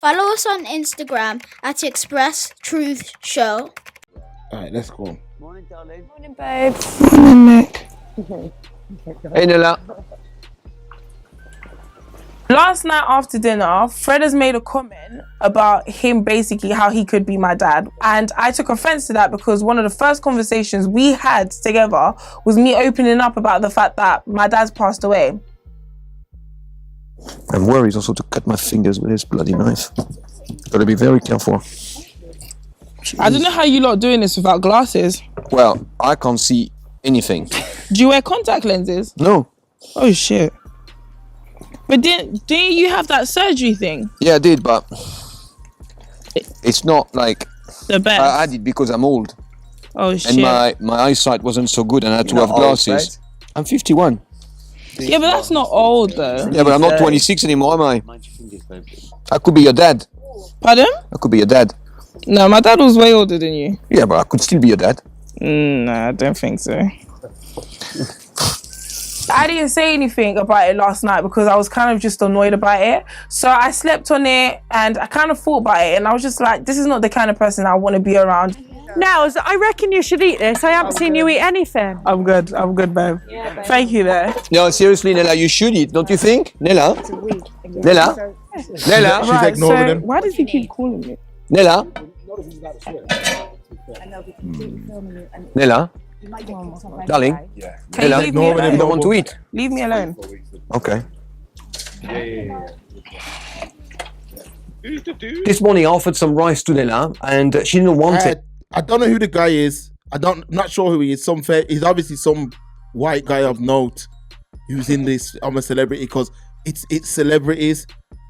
Follow us on Instagram at Express Truth Show. Alright, let's go. Morning, darling. Morning, babes. Morning, Nick. Hey, Nella. Last night after dinner, Fred has made a comment about him basically how he could be my dad. And I took offense to that because one of the first conversations we had together was me opening up about the fact that my dad's passed away. I'm worried also to cut my fingers with this bloody knife. Gotta be very careful. I don't know how you lot doing this without glasses. Well, I can't see anything. Do you wear contact lenses? No. Oh shit. But didn't you have that surgery thing? Yeah, I did, but it's not like The best. I had it because I'm old. Oh shit. And my eyesight wasn't so good and I had to You're have not old, glasses. I'm 51. Yeah, but that's not old though. Yeah, but I'm not 26 anymore, am I? I could be your dad. Pardon? I could be your dad. No, my dad was way older than you. Yeah, but I could still be your dad. Nah, I don't think so. I didn't say anything about it last night because I was kind of just annoyed about it. So I slept on it and I kind of thought about it and I was just like, this is not the kind of person I want to be around. Nels, I reckon you should eat this. I haven't seen you eat anything. I'm good, babe. Yeah, thank you there. No, seriously, Nella, you should eat, don't you think? Nella? Nella? Nella? She's ignoring him. Why does he keep calling me? Nella? Nella? Darling? Can you Nella? leave me alone? You don't want to eat? Leave me alone. Okay. This morning I offered some rice to Nella and she didn't want it. I don't know who the guy is. Not sure who he is. He's obviously some white guy of note who's in this. I'm a celebrity because it's celebrities.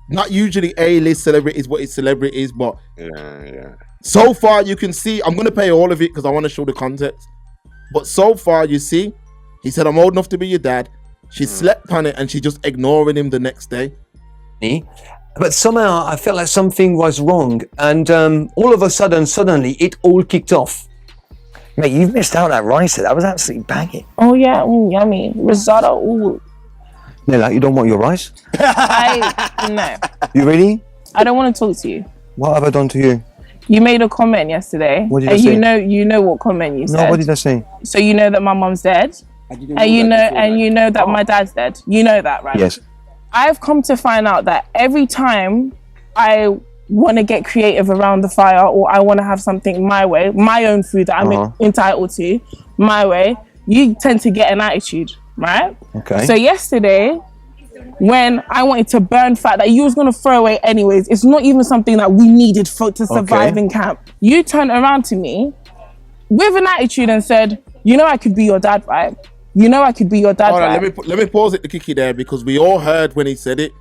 Not usually A-list celebrities, but it's celebrities. But Yeah. so far you can see, I'm gonna play all of it because I want to show the context. But so far you see, he said, I'm old enough to be your dad. She slept on it and she just ignoring him the next day. But somehow I felt like something was wrong and all of a suddenly it all kicked off. Mate, you've missed out on that rice. That was absolutely banging. Oh yeah, yummy. Risotto, ooh. Nella, you don't want your rice? No. You really? I don't want to talk to you. What have I done to you? You made a comment yesterday. What did I and say? you know what comment you said. No, what did I say? So you know that my mom's dead? And you know that my dad's dead. You know that, right? Yes. I've come to find out that every time I want to get creative around the fire or I want to have something my way, my own food that I'm entitled to, my way, you tend to get an attitude, right? Okay. So yesterday, when I wanted to burn fat that you was going to throw away anyways, it's not even something that we needed to survive in camp. You turned around to me with an attitude and said, you know I could be your dad, right? You know I could be your dad, All right? right, let me pause it to Kiki there because we all heard when he said it.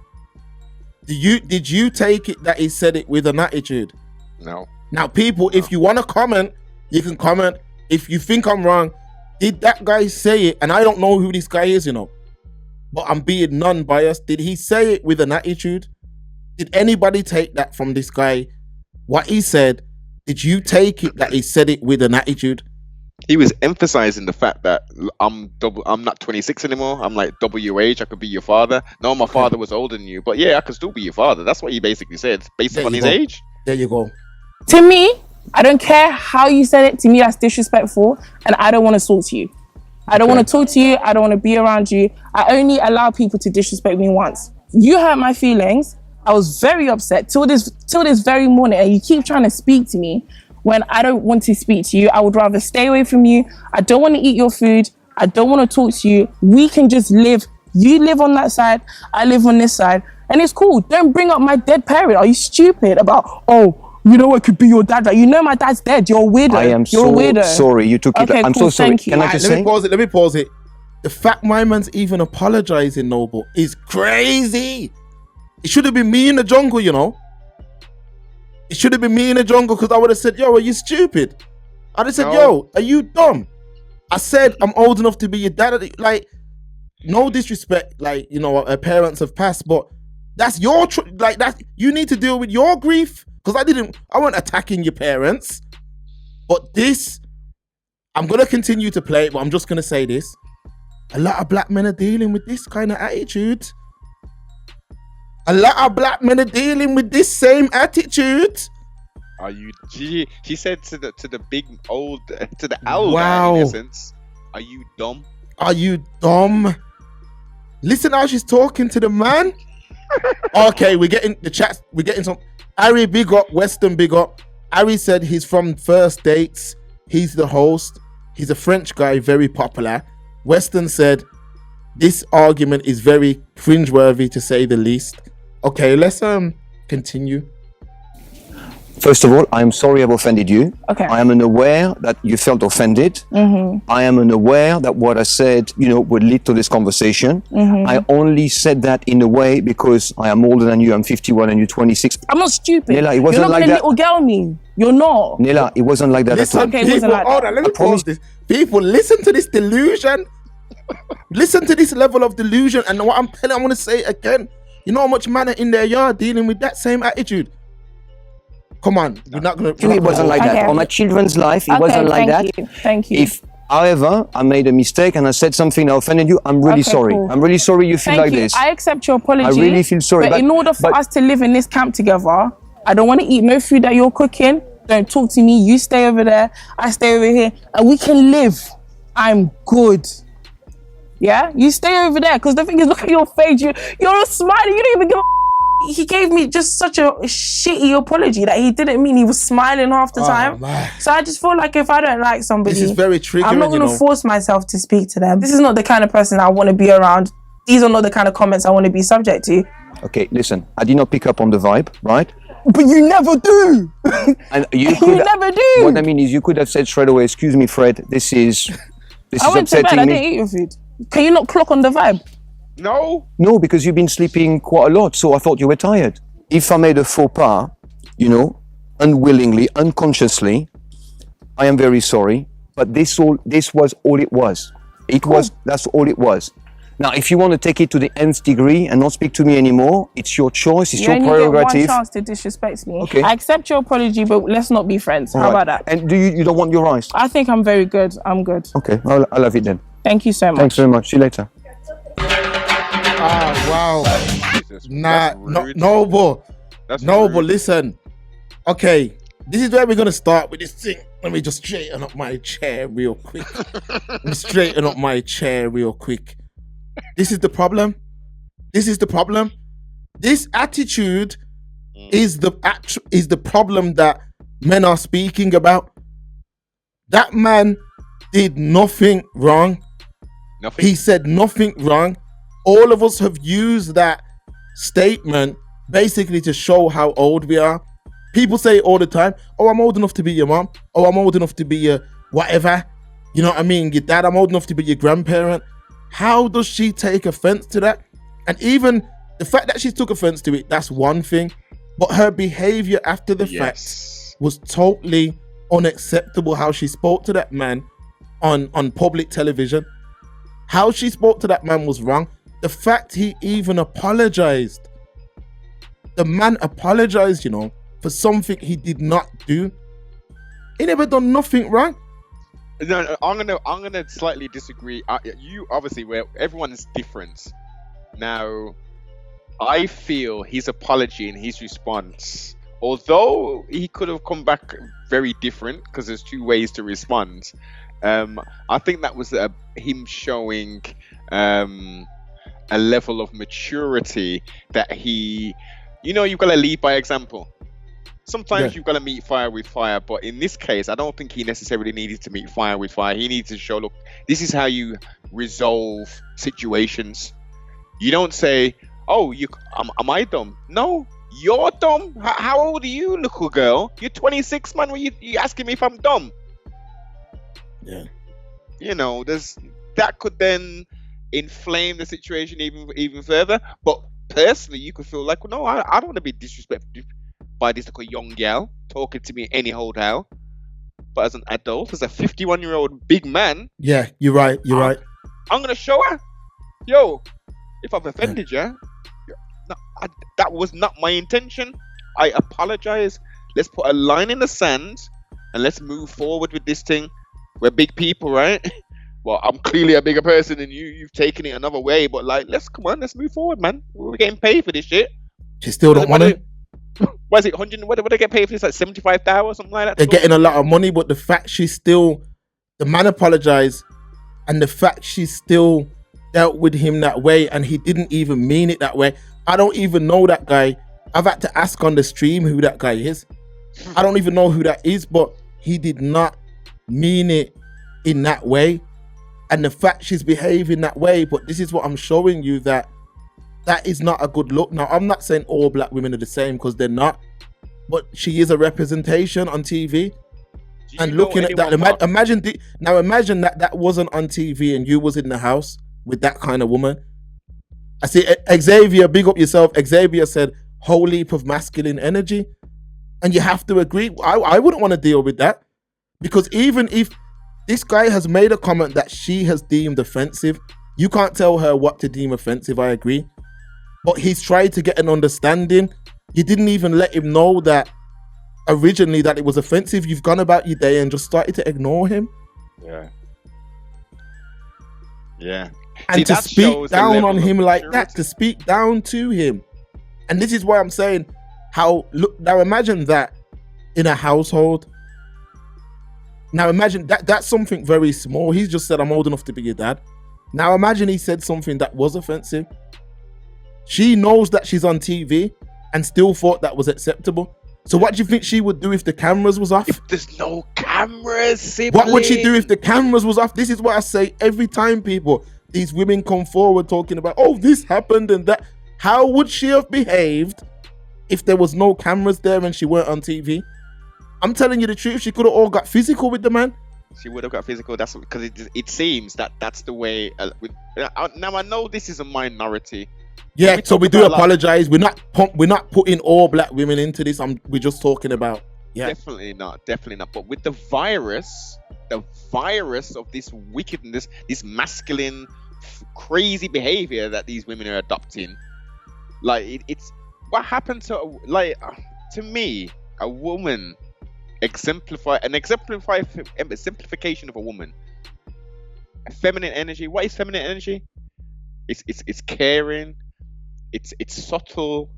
Did you take it that he said it with an attitude? No. Now, people, if you want to comment, you can comment. If you think I'm wrong, did that guy say it? And I don't know who this guy is, you know, but I'm being non-biased. Did he say it with an attitude? Did anybody take that from this guy? What he said, did you take it that he said it with an attitude? He was emphasizing the fact that I'm not 26 anymore. I'm like double your age. I could be your father. No, my father was older than you, but yeah, I could still be your father. That's what he basically said, based on his age. There you go. To me, I don't care how you said it. To me, that's disrespectful, and I don't want to talk to you. I don't want to talk to you. I don't want to be around you. I only allow people to disrespect me once. You hurt my feelings. I was very upset till this very morning, and you keep trying to speak to me when I don't want to speak to you. I would rather stay away from you. I don't want to eat your food. I don't want to talk to you. We can just live. You live on that side. I live on this side. And it's cool. Don't bring up my dead parent. Are you stupid about, you know I could be your dad? Like, you know my dad's dead. You're a weirdo. I am You're a weirdo. sorry. You took it. Okay, I'm cool, so sorry. thank you. Can I just say? Let me pause it. The fact my man's even apologizing, Noble, is crazy. It should have been me in the jungle, you know. It should have been me in the jungle because I would have said, yo, are you stupid? I'd have said, yo, are you dumb? I said, I'm old enough to be your dad. Like, no disrespect, like, you know, our parents have passed, but that's your, you need to deal with your grief because I wasn't attacking your parents. But this, I'm going to continue to play it, but I'm just going to say this. A lot of black men are dealing with this kind of attitude. A lot of black men are dealing with this same attitude. Are you? She said to the big old to the elder Wow. in essence. Are you dumb? Are you dumb? Listen how she's talking to the man. Okay, we're getting the chats. We're getting some. Harry, big up. Weston, big up. Harry said he's from First Dates. He's the host. He's a French guy, very popular. Weston said this argument is very cringeworthy, to say the least. Okay, let's continue. First of all, I am sorry I've offended you. Okay. I am unaware that you felt offended. I am unaware that what I said, would lead to this conversation. I only said that in a way because I am older than you. I'm 51 and you're 26. I'm not stupid. Nella, it wasn't You're not like gonna that. little girl me. You're not. Nella, it wasn't like that at all. Listen, Okay, it wasn't people, like hold that. on, let me I promise- pause this. People, listen to this delusion. Listen to this level of delusion. And what I'm telling, I want to say it again. You know how much man are in their yard dealing with that same attitude? Come on, we're not gonna. It wasn't like Okay. that. On my children's life, it Okay, wasn't like thank that. you. Thank you. If, however, I made a mistake and I said something that offended you, I'm really Okay, sorry. cool. I'm really sorry you feel Thank like you. this. I accept your apology. I really feel sorry, But in order for but- us to live in this camp together, I don't want to eat no food that you're cooking. Don't talk to me. You stay over there. I stay over here. And we can live. I'm good. Yeah? You stay over there. Because the thing is, look at your face. You're smiling. You don't even give a. He gave me just such a shitty apology that he didn't mean. He was smiling half the time. man. So I just feel like if I don't like somebody, This is very triggering. I'm not going to you know. force myself to speak to them. This is not the kind of person I want to be around. These are not the kind of comments I want to be subject to. Okay, listen, I did not pick up on the vibe, right? But you never do. And you You never do. What I mean is you could have said straight away, excuse me, Fred, this is I went to bed. upsetting I me. didn't eat your food. Can you not clock on the vibe? No. No, because you've been sleeping quite a lot, so I thought you were tired. If I made a faux pas, unwillingly, unconsciously, I am very sorry. But this was all it was. That's all it was. Now, if you want to take it to the nth degree and not speak to me anymore, it's your choice, it's You your only get one prerogative. chance to disrespect me. Okay. I accept your apology, but let's not be friends. How Right. about that? And you don't want your rice? I think I'm very good. I'm good. Okay, I'll have it then. Thank you so much. Thanks very much. See you later. Wow. Jesus, Nah, that's no, rude. noble. That's Noble, rude. listen. Okay, this is where we're gonna start with this thing. Let me just straighten up my chair real quick. This is the problem. This attitude is the problem that men are speaking about. That man did nothing wrong. Nothing. He said nothing wrong. All of us have used that statement basically to show how old we are. People say all the time, oh, I'm old enough to be your mom. Oh, I'm old enough to be your whatever. You know what I mean? Your dad, I'm old enough to be your grandparent. How does she take offense to that? And even the fact that she took offense to it, that's one thing. But her behavior after the fact Yes. was totally unacceptable. How she spoke to that man on public television. How she spoke to that man was wrong. The fact he even apologized. The man apologized, for something he did not do. He never done nothing wrong. No, I'm gonna slightly disagree. You obviously, where everyone is different. Now, I feel his apology and his response, although he could have come back very different, because there's two ways to respond. I think that was him showing a level of maturity that he, you've got to lead by example. Sometimes you've got to meet fire with fire, but in this case, I don't think he necessarily needed to meet fire with fire. He needs to show, look, this is how you resolve situations. You don't say, oh, am I dumb? No, you're dumb. How old are you, little girl? You're 26, man. You asking me if I'm dumb? Yeah. That could then inflame the situation even further. But personally, you could feel like, well, no, I don't want to be disrespected by this little young gal talking to me any old how. But as an adult, as a 51-year-old big man, Yeah, you're right. I'm gonna show her, yo, if I've offended you, that was not my intention. I apologize. Let's put a line in the sand and let's move forward with this thing. We're big people, right? Well, I'm clearly a bigger person than you. You've taken it another way, but let's move forward, man. We're getting paid for this shit. She still don't want him. What is it? 100? What do they get paid for this? Like 75,000 or something like that. They're getting a lot of money, but the fact she's still, the man apologized, and the fact she still dealt with him that way, and he didn't even mean it that way. I don't even know that guy. I've had to ask on the stream who that guy is. I don't even know who that is, but he did not mean it in that way. And the fact she's behaving that way, but this is what I'm showing you, that is not a good look. Now, I'm not saying all black women are the same, because they're not, but she is a representation on TV. And looking at that, imagine that wasn't on TV and you was in the house with that kind of woman. I see Xavier, big up yourself. Xavier said, whole heap of masculine energy. And you have to agree. I wouldn't want to deal with that, because even if this guy has made a comment that she has deemed offensive, you can't tell her what to deem offensive. I agree. But he's tried to get an understanding. You didn't even let him know that originally that it was offensive. You've gone about your day and just started to ignore him. Yeah. Yeah. And to speak down on him like that, to speak down to him. And this is why I'm saying, now imagine that in a household. Now imagine that's something very small. He's just said, I'm old enough to be your dad. Now imagine he said something that was offensive. She knows that she's on TV and still thought that was acceptable. So what do you think she would do if the cameras was off? If there's no cameras, sibling. What would she do if the cameras was off? This is what I say every time, people. These women come forward talking about, oh, this happened and that. How would she have behaved if there was no cameras there and she weren't on TV? I'm telling you the truth. She could have all got physical with the man. She would have got physical. That's because it seems that's the way. Now I know this is a minority. Yeah, so we do apologize. We're not putting all black women into this. We're just talking about. Yeah, definitely not. But with the virus of this wickedness, this masculine, crazy behavior that these women are adopting, like it's what happened to me, a woman. Exemplification of a woman. Feminine energy. What is feminine energy? It's caring. It's subtle.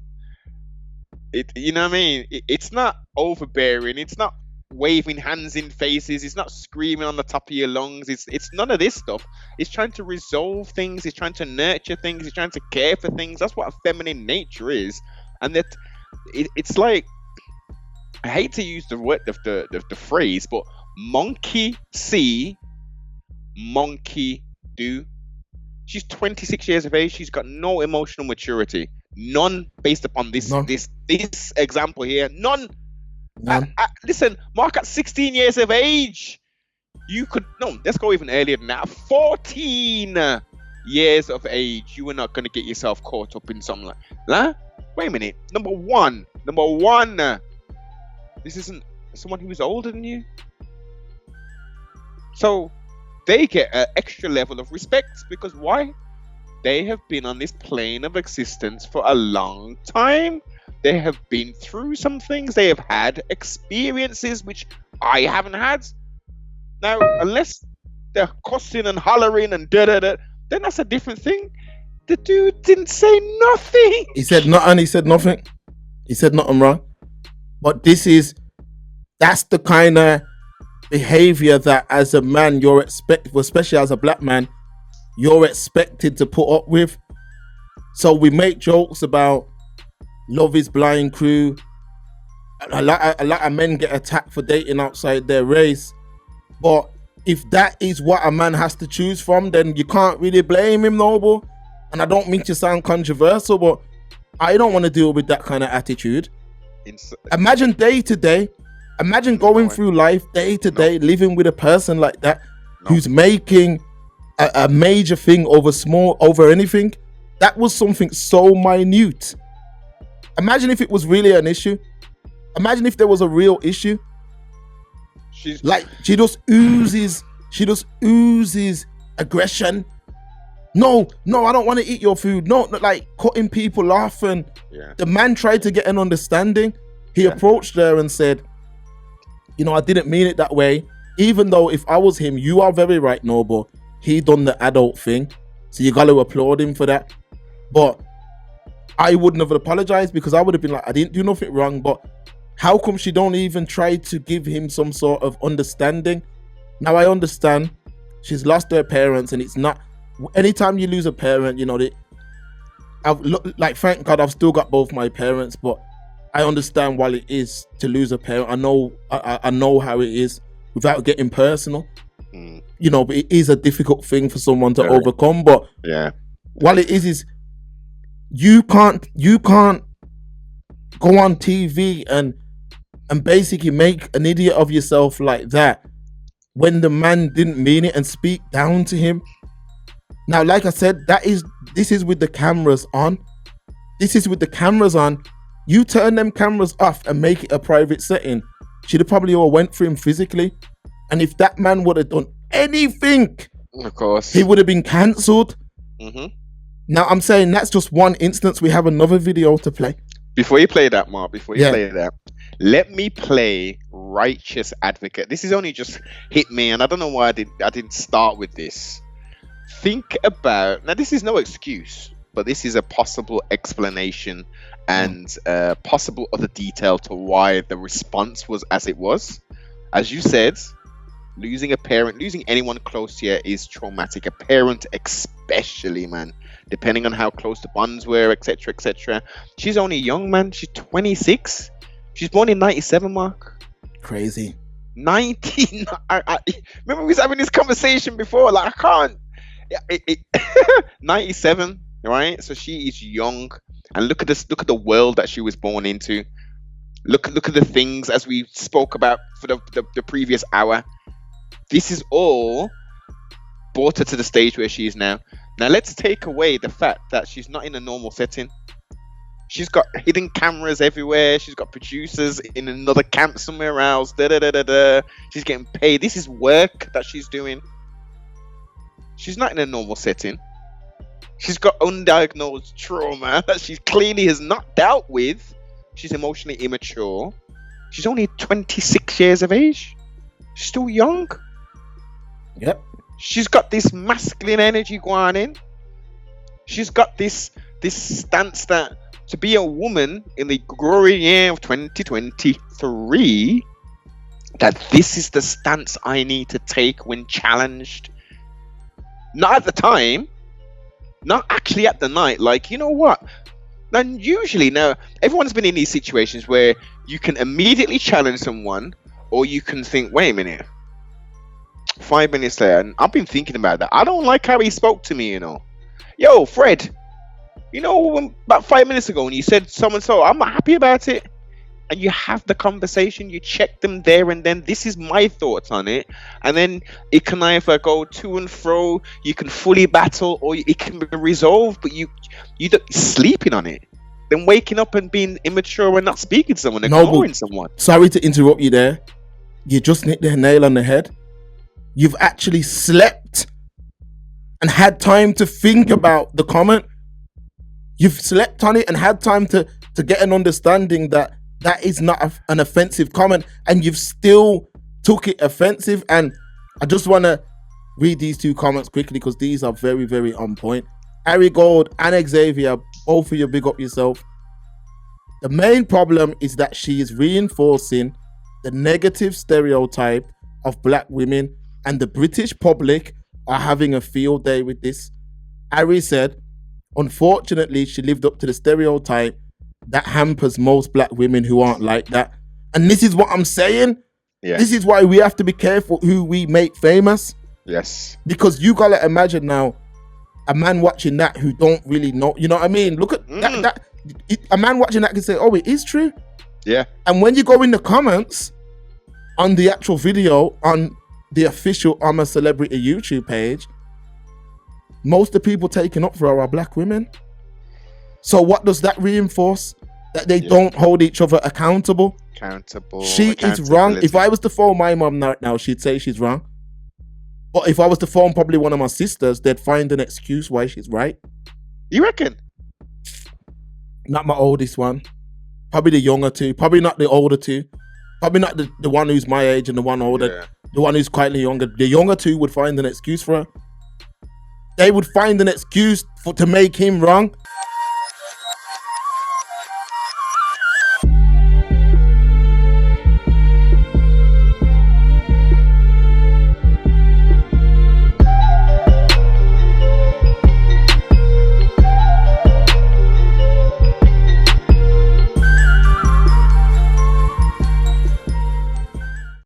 You know what I mean? It's not overbearing. It's not waving hands in faces. It's not screaming on the top of your lungs. It's none of this stuff. It's trying to resolve things. It's trying to nurture things. It's trying to care for things. That's what a feminine nature is. And that it's like, I hate to use the word, the phrase, but monkey see, monkey do. She's 26 years of age. She's got no emotional maturity, none, based upon this example here. None. Listen, Mark, at 16 years of age, let's go even earlier than that. 14 years of age, you were not going to get yourself caught up in something like that. Wait a minute. Number one. This isn't someone who is older than you. So they get an extra level of respect, because why? They have been on this plane of existence for a long time. They have been through some things. They have had experiences which I haven't had. Now, unless they're cussing and hollering and da-da-da, then that's a different thing. The dude didn't say nothing. He said nothing. He said nothing. He said nothing wrong. But that's the kind of behavior that as a man you're expected, especially as a black man, you're expected to put up with. So we make jokes about Love is Blind crew. A lot of men get attacked for dating outside their race. But if that is what a man has to choose from, then you can't really blame him, Noble. And I don't mean to sound controversial, but I don't want to deal with that kind of attitude. Imagine day to day. Imagine going through life day to day, living with a person like that, who's making a major thing over anything. That was something so minute. Imagine if it was really an issue. Imagine if there was a real issue. She just oozes aggression. No, I don't want to eat your food. No, like cutting people off. And the man tried to get an understanding. He approached her and said, I didn't mean it that way. Even though if I was him, you are very right, Noble. He done the adult thing. So you got to applaud him for that. But I wouldn't have apologized because I would have been like, I didn't do nothing wrong, but how come she don't even try to give him some sort of understanding? Now I understand she's lost her parents, and it's not, anytime you lose a parent, you know, like, thank God I've still got both my parents, but I understand what it is to lose a parent. I know how it is without getting personal, you know, but it is a difficult thing for someone to overcome. But what it is you can't go on TV and basically make an idiot of yourself like that when the man didn't mean it and speak down to him. Now, like I said, this is with the cameras on. This is with the cameras on. You turn them cameras off and make it a private setting. She'd have probably all went for him physically. And if that man would have done anything, of course, he would have been cancelled. Now, I'm saying that's just one instance. We have another video to play. Before you play that, Mark, play that, let me play Righteous Advocate. This has only just hit me, and I don't know why I didn't start with this. Think about, now this is no excuse, but this is a possible explanation and possible other detail to why the response was as it was. As you said, losing a parent, losing anyone close to you is traumatic. A parent especially, man, depending on how close the bonds were, etc., etc. She's only young, man. She's 26. She's born in 97, Mark. Crazy. 19. I remember we was having this conversation before. Like, I can't. 97, right? So she is young, and look at this. Look at the world that she was born into. Look at the things as we spoke about for the previous hour. This is all brought her to the stage where she is now. Now let's take away the fact that she's not in a normal setting. She's got hidden cameras everywhere. She's got producers in another camp somewhere else. She's getting paid. This is work that she's doing. She's not in a normal setting. She's got undiagnosed trauma that she clearly has not dealt with. She's emotionally immature. She's only 26 years of age. She's still young. Yep. She's got this masculine energy going in. She's got this stance that to be a woman in the growing year of 2023, that this is the stance I need to take when challenged. Not at the time, not actually at the night. Like, you know what? Now, usually, now, everyone's been in these situations where you can immediately challenge someone, or you can think, wait a minute, 5 minutes later, and I've been thinking about that. I don't like how he spoke to me, you know. Yo, Fred, you know, about 5 minutes ago when you said so-and-so, I'm not happy about it. And you have the conversation, you check them there and then. This is my thoughts on it. And then it can either go to and fro, you can fully battle, or it can be resolved, but you sleeping on it. Then waking up and being immature and not speaking to someone, ignoring someone. Sorry to interrupt you there. You just hit the nail on the head. You've actually slept and had time to think about the comment. You've slept on it and had time to get an understanding that is not an offensive comment, and you've still took it offensive. And I just want to read these two comments quickly because these are very, very on point. Harry Gold and Xavier, both of you, big up yourself. The main problem is that she is reinforcing the negative stereotype of black women, and the British public are having a field day with this. Harry said, unfortunately, she lived up to the stereotype that hampers most black women who aren't like that. And this is what I'm saying. Yeah. This is why we have to be careful who we make famous. Yes. Because you gotta imagine now, a man watching that who don't really know, you know what I mean? Look at that. A man watching that can say, oh, it is true. Yeah. And when you go in the comments on the actual video on the official I'm a Celebrity YouTube page, most of the people taken up for her are black women. So what does that reinforce? That they don't hold each other accountable. She is wrong. If I was to phone my mom now, she'd say she's wrong. But if I was to phone probably one of my sisters, they'd find an excuse why she's right. You reckon? Not my oldest one. Probably the younger two. Probably not the older two. Probably not the one who's my age and the one older. Yeah. The one who's quietly younger. The younger two would find an excuse for her. They would find an excuse to make him wrong.